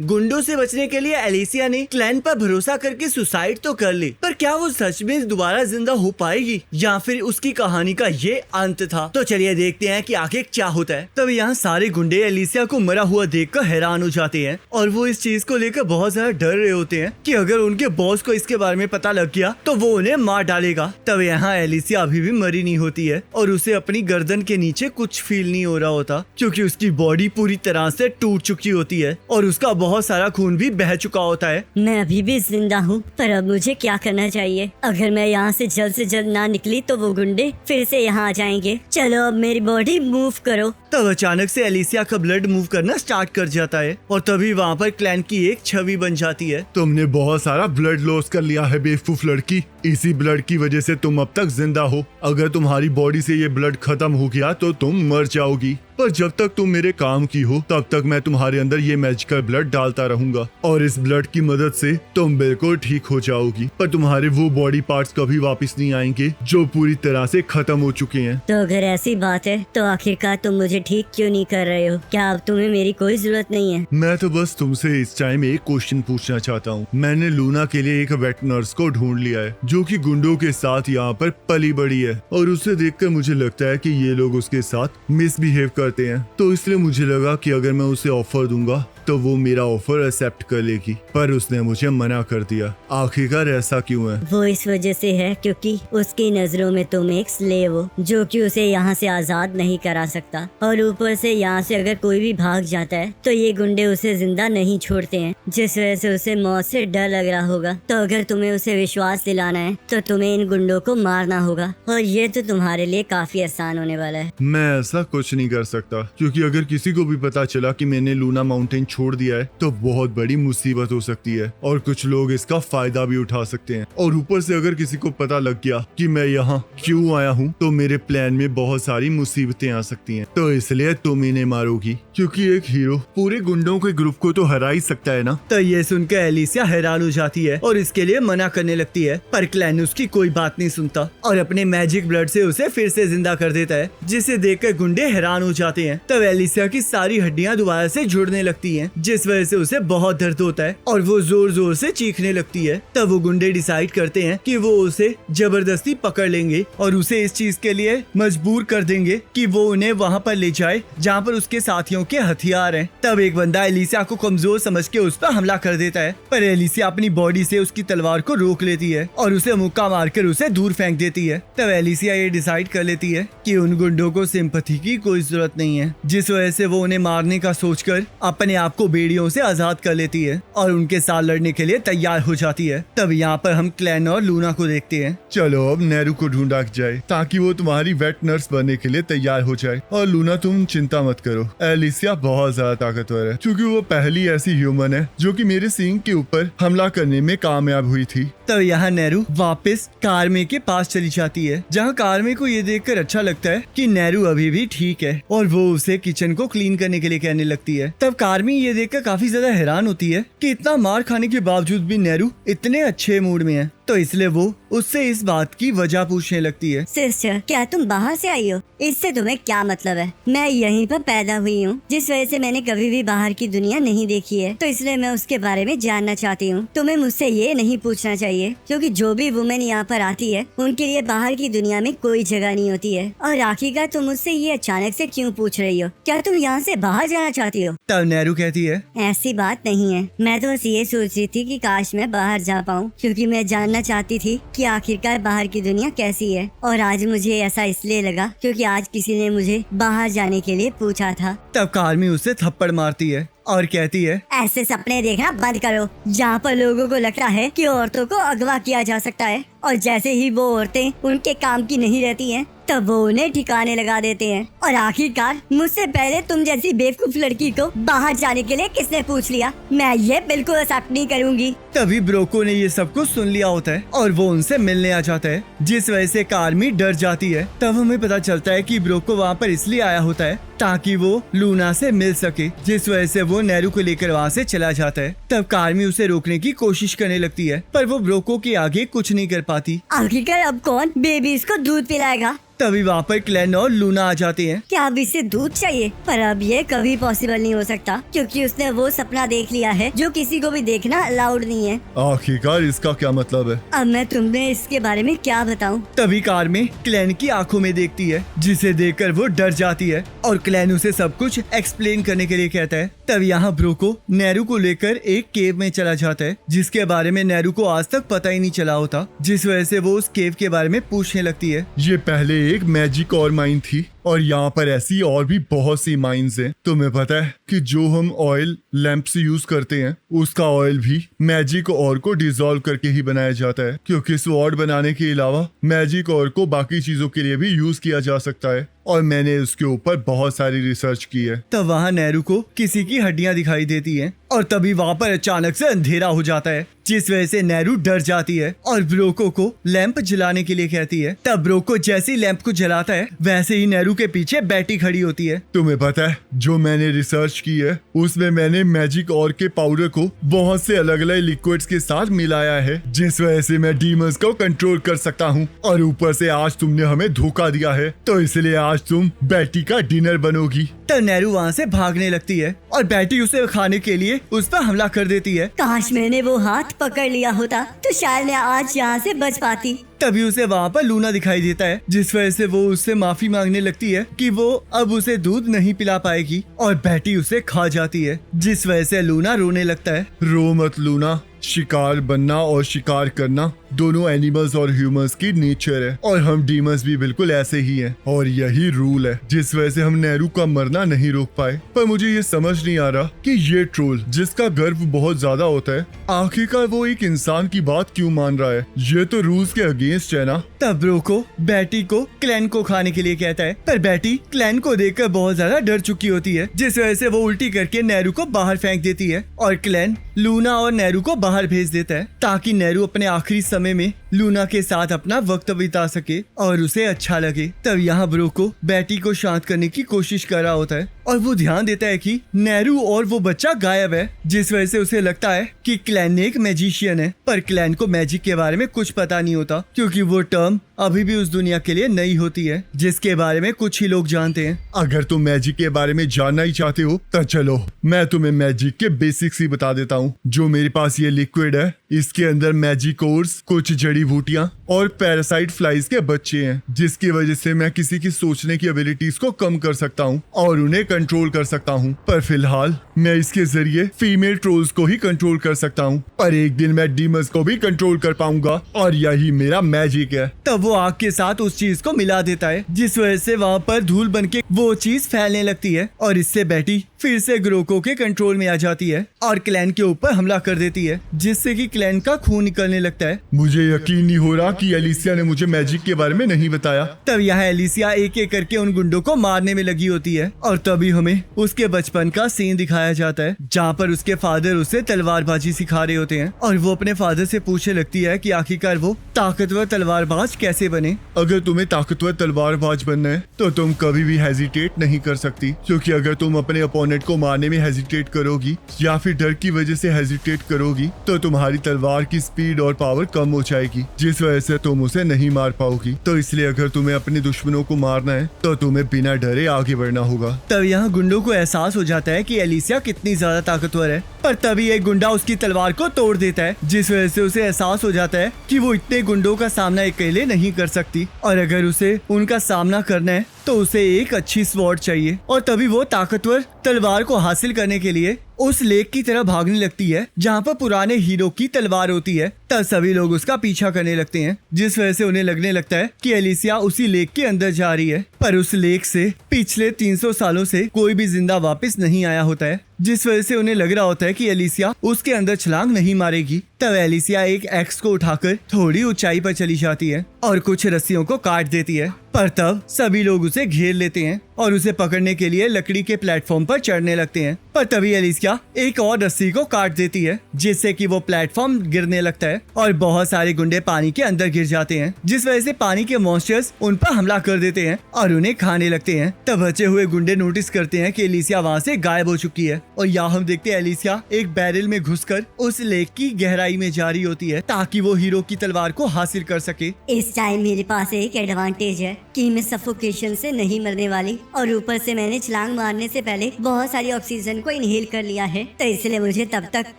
गुंडों से बचने के लिए एलिसिया ने क्लैन पर भरोसा करके सुसाइड तो कर ली, पर क्या वो सच में दोबारा जिंदा हो पाएगी या फिर उसकी कहानी का ये अंत था? तो चलिए देखते हैं कि आगे क्या होता है। तब यहाँ सारे गुंडे एलिसिया को मरा हुआ देखकर हैरान हो जाते हैं और वो इस चीज को लेकर बहुत ज्यादा डर रहे होते हैं कि अगर उनके बॉस को इसके बारे में पता लग गया तो वो उन्हें मार डालेगा। तब यहाँ एलिसिया अभी भी मरी नहीं होती है और उसे अपनी गर्दन के नीचे कुछ फील नहीं हो रहा होता, क्योंकि उसकी बॉडी पूरी तरह से टूट चुकी होती है और उसका बहुत सारा खून भी बह चुका होता है। मैं अभी भी जिंदा हूँ, पर अब मुझे क्या करना चाहिए? अगर मैं यहाँ से जल्द ना निकली तो वो गुंडे फिर से यहाँ आ जाएंगे। चलो अब मेरी बॉडी मूव करो। तब अचानक से एलिसिया का ब्लड मूव करना स्टार्ट कर जाता है और तभी वहाँ पर क्लैन की एक छवि बन जाती है। तुमने बहुत सारा ब्लड लॉस कर लिया है बेवकूफ लड़की। इसी ब्लड की वजह से तुम अब तक जिंदा हो। अगर तुम्हारी बॉडी से ये ब्लड खत्म हो गया तो तुम मर जाओगी, पर जब तक तुम मेरे काम की हो तब तक मैं तुम्हारे अंदर ये मैजिकल ब्लड डालता रहूंगा और इस ब्लड की मदद से तुम बिल्कुल ठीक हो जाओगी। पर तुम्हारे वो बॉडी पार्ट्स कभी वापस नहीं आएंगे जो पूरी तरह से खत्म हो चुके हैं। तो अगर ऐसी बात है तो आखिरकार तुम मुझे ठीक क्यों नहीं कर रहे हो? क्या अब तुम्हें मेरी कोई जरूरत नहीं है? मैं तो बस तुमसे इस टाइम एक क्वेश्चन पूछना चाहता हूँ। मैंने लूना के लिए एक वेट नर्स को ढूंढ लिया है जो कि गुंडों के साथ यहाँ पर पली बड़ी है और उसे देखकर मुझे लगता है कि ये लोग उसके साथ मिसबिहेव करते हैं। तो इसलिए मुझे लगा कि अगर मैं उसे ऑफर दूंगा तो वो मेरा ऑफर एक्सेप्ट कर लेगी, पर उसने मुझे मना कर दिया। आखिरकार ऐसा क्यों है? वो इस वजह से है क्योंकि उसकी नजरों में तुम एक स्लेव हो जो कि उसे यहाँ से आजाद नहीं करा सकता, और ऊपर से यहाँ से अगर कोई भी भाग जाता है तो ये गुंडे उसे जिंदा नहीं छोड़ते हैं, जिस वजह से उसे मौत से डर लग रहा होगा। तो अगर तुम्हें उसे विश्वास दिलाना है तो तुम्हें इन गुंडों को मारना होगा, और ये तो तुम्हारे लिए काफी आसान होने वाला है। मैं ऐसा कुछ नहीं कर सकता, क्योंकि अगर किसी को भी पता चला कि मैंने लूना माउंटेन छोड़ दिया है तो बहुत बड़ी मुसीबत हो सकती है और कुछ लोग इसका फायदा भी उठा सकते हैं। और ऊपर से अगर किसी को पता लग गया कि मैं यहाँ क्यों आया हूँ तो मेरे प्लान में बहुत सारी मुसीबतें आ सकती हैं। तो इसलिए तुम इन्हें मारोगी, क्योंकि एक हीरो पूरे गुंडों के ग्रुप को तो हरा ही सकता है ना। तो ये सुनकर एलिसिया हैरान हो जाती है और इसके लिए मना करने लगती है, पर क्लैन उसकी कोई बात नहीं सुनता और अपने मैजिक ब्लड से उसे फिर से जिंदा कर देता है, जिसे देखकर गुंडे हैरान हो जाते हैं। तब एलिसिया की सारी हड्डियां दोबारा से जुड़ने लगती हैं, जिस वजह से उसे बहुत दर्द होता है और वो जोर जोर से चीखने लगती है। तब वो गुंडे डिसाइड करते हैं कि वो उसे जबरदस्ती पकड़ लेंगे और उसे इस चीज के लिए मजबूर कर देंगे कि वो उन्हें वहाँ पर ले जाए जहाँ पर उसके साथियों के हथियार हैं। तब एक बंदा एलिसिया को कमजोर समझ के उस पर हमला कर देता है, पर एलिसिया अपनी बॉडी से उसकी तलवार को रोक लेती है और उसे मुक्का मारकर उसे दूर फेंक देती है। तब एलिसिया ये डिसाइड कर लेती है कि उन गुंडों को सिंपैथी की कोई जरूरत नहीं है, जिस वजह से वो उन्हें मारने का सोचकर अपने आप को बेड़ियों से आजाद कर लेती है और उनके साथ लड़ने के लिए तैयार हो जाती है। तब यहाँ पर हम क्लैन और लूना को देखते हैं। चलो अब नेरू को ढूंढा जाए ताकि वो तुम्हारी वेट नर्स बनने के लिए तैयार हो जाए। और लूना तुम चिंता मत करो, एलिसिया बहुत ज्यादा ताकतवर है, क्योंकि वो पहली ऐसी ह्यूमन है जो कि मेरे सींग के ऊपर हमला करने में कामयाब हुई थी। तब यहाँ नेरू वापस कारमे के पास चली जाती है, जहाँ कारमे को ये देखकर अच्छा लगता है कि नेरू अभी भी ठीक है और वो उसे किचन को क्लीन करने के लिए कहने लगती है। तब कारमी ये देखकर काफी ज्यादा हैरान होती है कि इतना मार खाने के बावजूद भी नेरू इतने अच्छे मूड में है, तो इसलिए वो उससे इस बात की वजह पूछने लगती है। सिस्टर, क्या तुम बाहर से आई हो? इससे तुम्हें क्या मतलब है? मैं यहीं पर पैदा हुई हूँ, जिस वजह से मैंने कभी भी बाहर की दुनिया नहीं देखी है, तो इसलिए मैं उसके बारे में जानना चाहती हूँ। तुम्हें मुझसे ये नहीं पूछना चाहिए, क्योंकि जो भी वुमेन यहाँ पर आती है उनके लिए बाहर की दुनिया में कोई जगह नहीं होती है। और आखिरकार तुम मुझसे ये अचानक से क्यों पूछ रही हो? क्या तुम यहाँ से बाहर जाना चाहती हो? तब नेहरू कहती है, ऐसी बात नहीं है, मैं तो बस ये सोच रही थी कि काश मैं बाहर जा पाऊँ, क्योंकि मैं जानना चाहती थी कि आखिरकार बाहर की दुनिया कैसी है। और आज मुझे ऐसा इसलिए लगा क्योंकि आज किसी ने मुझे बाहर जाने के लिए पूछा था। तब कारमी उसे थप्पड़ मारती है और कहती है, ऐसे सपने देखना बंद करो जहाँ पर लोगों को लगता है कि औरतों को अगवा किया जा सकता है, और जैसे ही वो औरतें उनके काम की नहीं रहती हैं तब वो उन्हें ठिकाने लगा देते हैं। और आखिरकार मुझसे पहले तुम जैसी बेवकूफ लड़की को बाहर जाने के लिए किसने पूछ लिया? मैं ये बिल्कुल एक्सेप्ट नहीं करूँगी। तभी ब्रोको ने ये सब कुछ सुन लिया होता है और वो उनसे मिलने आ जाता है, जिस वजह से कारमी डर जाती है। तब हमें पता चलता है कि ब्रोको वहाँ पर इसलिए आया होता है ताकि वो लूना से मिल सके, जिस वजह से वो नेहरू को लेकर वहाँ से चला जाता है। तब कारमी उसे रोकने की कोशिश करने लगती है, पर वो ब्रोको के आगे कुछ नहीं कर पाती। आखिरकार अब कौन बेबीज को दूध पिलाएगा? तभी वहाँ पर क्लैन और लूना आ जाते हैं। क्या अब इसे दूध चाहिए? पर अब ये कभी पॉसिबल नहीं हो सकता क्योंकि उसने वो सपना देख लिया है जो किसी को भी देखना अलाउड नहीं है। आखिरकार इसका क्या मतलब है? अब मैं तुम्हें इसके बारे में क्या बताऊं? तभी कार में क्लैन की आंखों में देखती है, जिसे देखकर वो डर जाती है और क्लैन उसे सब कुछ एक्सप्लेन करने के लिए कहता है। तब यहाँ ब्रोको नेरू को लेकर एक केव में चला जाता है, जिसके बारे में नेरू को आज तक पता ही नहीं चला होता, जिस वजह से वो उस केव के बारे में पूछने लगती है। ये पहले एक मैजिक और माइन थी और यहाँ पर ऐसी और भी बहुत सी माइंस हैं। तुम्हें पता है कि जो हम ऑयल लैंप से यूज करते हैं उसका ऑयल भी मैजिक और को डिसॉल्व करके ही बनाया जाता है, क्योंकि स्वॉर्ड बनाने के अलावा मैजिक और को बाकी चीजों के लिए भी यूज किया जा सकता है और मैंने उसके ऊपर बहुत सारी रिसर्च की है। तब वहाँ नेहरू को किसी की हड्डियां दिखाई देती हैं और तभी वहाँ पर अचानक से अंधेरा हो जाता है, जिस वजह से नेहरू डर जाती है और ब्रोको को लैंप जलाने के लिए कहती है। तब ब्रोको जैसे ही लैंप को जलाता है वैसे ही नेहरू के पीछे बैटी खड़ी होती है। तुम्हें पता है जो मैंने रिसर्च की है उसमें मैंने मैजिक और के पाउडर को बहुत से अलग अलग लिक्विड्स के साथ मिलाया है, जिस वजह से मैं डीमंस को कंट्रोल कर सकता हूँ। और ऊपर से आज तुमने हमें धोखा दिया है, तो इसलिए आज तुम बैटी का डिनर बनोगी। तब नेहरू वहाँ से भागने लगती है और बैटी उसे खाने के लिए उस पर हमला कर देती है। काश मैंने वो हाथ पकड़ लिया होता तो शायद मैं आज यहाँ से बच पाती। तभी उसे वहाँ पर लूना दिखाई देता है, जिस वजह से वो उससे माफी मांगने लगती है कि वो अब उसे दूध नहीं पिला पाएगी और बैटी उसे खा जाती है, जिस वजह से लूना रोने लगता है। रो मत लूना, शिकार बनना और शिकार करना दोनों एनिमल्स और ह्यूमंस की नेचर है और हम डीमंस भी बिल्कुल ऐसे ही हैं और यही रूल है, जिस वजह से हम नेहरू का मरना नहीं रोक पाए। पर मुझे ये समझ नहीं आ रहा कि ये ट्रोल जिसका गर्व बहुत ज्यादा होता है आखिरकार वो एक इंसान की बात क्यों मान रहा है। ये तो रूल्स के अगेंस्ट है ना। तब ब्रोको बैटी को क्लैन को खाने के लिए कहता है, पर बैटी क्लैन को देखकर बहुत ज्यादा डर चुकी होती है, जिस वजह से वो उल्टी करके नेहरू को बाहर फेंक देती है और क्लैन लूना और नेहरू को बाहर भेज देता है ताकि नेहरू अपने आखिरी समय में लूना के साथ अपना वक्त बिता सके और उसे अच्छा लगे। तब यहाँ ब्रोको बैटी को शांत करने की कोशिश कर रहा होता है और वो ध्यान देता है कि नेहरू और वो बच्चा गायब है, जिस वजह से उसे लगता है कि क्लैन एक मैजिशियन है। पर क्लैन को मैजिक के बारे में कुछ पता नहीं होता, क्योंकि वो टर्म अभी भी उस दुनिया के लिए नई होती है, जिसके बारे में कुछ ही लोग जानते हैं। अगर तुम मैजिक के बारे में जानना ही चाहते हो तो चलो मैं तुम्हें मैजिक के बेसिक्स ही बता देता हूँ। जो मेरे पास ये लिक्विड है इसके अंदर मैजिक ओर्स, कुछ जड़ी बूटियां और पैरासाइट फ्लाइज के बच्चे हैं, जिसकी वजह से मैं किसी की सोचने की एबिलिटीज को कम कर सकता हूँ और उन्हें कंट्रोल कर सकता हूँ। पर फिलहाल मैं इसके जरिए फीमेल ट्रोल्स को ही कंट्रोल कर सकता हूँ, पर एक दिन मैं डीमंस को भी कंट्रोल कर पाऊंगा और यही मेरा मैजिक है। तब वो आग के साथ उस चीज को मिला देता है, जिस वजह से वहाँ पर धूल बनके वो चीज फैलने लगती है और इससे बैटी फिर से ग्रोको के कंट्रोल में आ जाती है और क्लैन के ऊपर हमला कर देती है, जिससे कि क्लैन का खून निकलने लगता है। मुझे यकीन नहीं हो रहा कि एलिसिया ने मुझे मैजिक के बारे में नहीं बताया। तब यहाँ एलिसिया एक एक करके उन गुंडों को मारने में लगी होती है और तभी हमें उसके बचपन का सीन दिखाया जाता है, जहाँ पर उसके फादर उसे तलवारबाजी सिखा रहे होते हैं और वो अपने फादर से पूछने लगती है कि आखिरकार वो ताकतवर तलवारबाज कैसे बने। अगर तुम्हें ताकतवर तलवारबाज बनना है तो तुम कभी भी हेजिटेट नहीं कर सकती, क्योंकि अगर तुम अपने अपोनेंट को मारने में हेजिटेट करोगी या फिर डर की वजह से हेजिटेट करोगी तो तुम्हारी तलवार की स्पीड और पावर कम हो जाएगी, जिस वजह से तुम उसे नहीं मार पाओगी। तो इसलिए अगर तुम्हें अपने दुश्मनों को मारना है तो तुम्हें बिना डरे आगे बढ़ना होगा। तब यहाँ गुंडों को एहसास हो जाता है कि एलिसिया कितनी ज्यादा ताकतवर है, पर तभी एक गुंडा उसकी तलवार को तोड़ देता है, जिस वजह से उसे एहसास हो जाता है कि वो इतने गुंडों का सामना अकेले नहीं कर सकती और अगर उसे उनका सामना करना है तो उसे एक अच्छी स्वॉर्ड चाहिए। और तभी वो ताकतवर तलवार को हासिल करने के लिए उस लेक की तरफ भागने लगती है जहाँ पर पुराने हीरो की तलवार होती है। तब सभी लोग उसका पीछा करने लगते हैं, जिस वजह से उन्हें लगने लगता है कि एलिसिया उसी लेक के अंदर जा रही है, पर उस लेक से पिछले 300 सालों से कोई भी जिंदा वापस नहीं आया होता है, जिस वजह से उन्हें लग रहा होता है कि एलिसिया उसके अंदर छलांग नहीं मारेगी। तब एलिसिया एक एक्स को उठाकर थोड़ी ऊंचाई पर चली जाती है और कुछ रस्सियों को काट देती है, पर तब सभी लोग उसे घेर लेते हैं और उसे पकड़ने के लिए लकड़ी के प्लेटफॉर्म पर चढ़ने लगते हैं। पर तभी एलिसिया एक और रस्सी को काट देती है, जिससे कि वो प्लेटफॉर्म गिरने लगता है और बहुत सारे गुंडे पानी के अंदर गिर जाते हैं, जिस वजह से पानी के मॉन्स्टर्स उन पर हमला कर देते हैं और और उन्हें खाने लगते हैं। तब बचे हुए गुंडे नोटिस करते हैं कि एलिसिया वहाँ से गायब हो चुकी है और यहाँ हम देखते हैं एलिसिया एक बैरल में घुसकर उस लेक की गहराई में जा रही होती है ताकि वो हीरो की तलवार को हासिल कर सके। इस टाइम मेरे पास एक एडवांटेज है कि मैं सफोकेशन से नहीं मरने वाली और ऊपर से मैंने छलांग मारने से पहले बहुत सारी ऑक्सीजन को इनहेल कर लिया है, तो इसलिए मुझे तब तक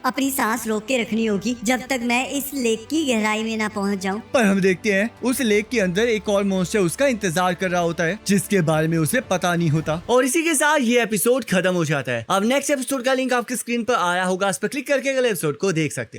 अपनी सांस रोक के रखनी होगी जब तक मैं इस लेक की गहराई में ना पहुंच जाऊं। पर हम देखते हैं उस लेक के अंदर एक और मॉन्स्टर उसका इंतजार कर रहा होता है जिसके बारे में उसे पता नहीं होता। और इसी के साथ ये एपिसोड खत्म हो जाता है। अब नेक्स्ट एपिसोड का लिंक आपकी स्क्रीन पर आया होगा, उस पर क्लिक करके अगले एपिसोड को देख सकते हो।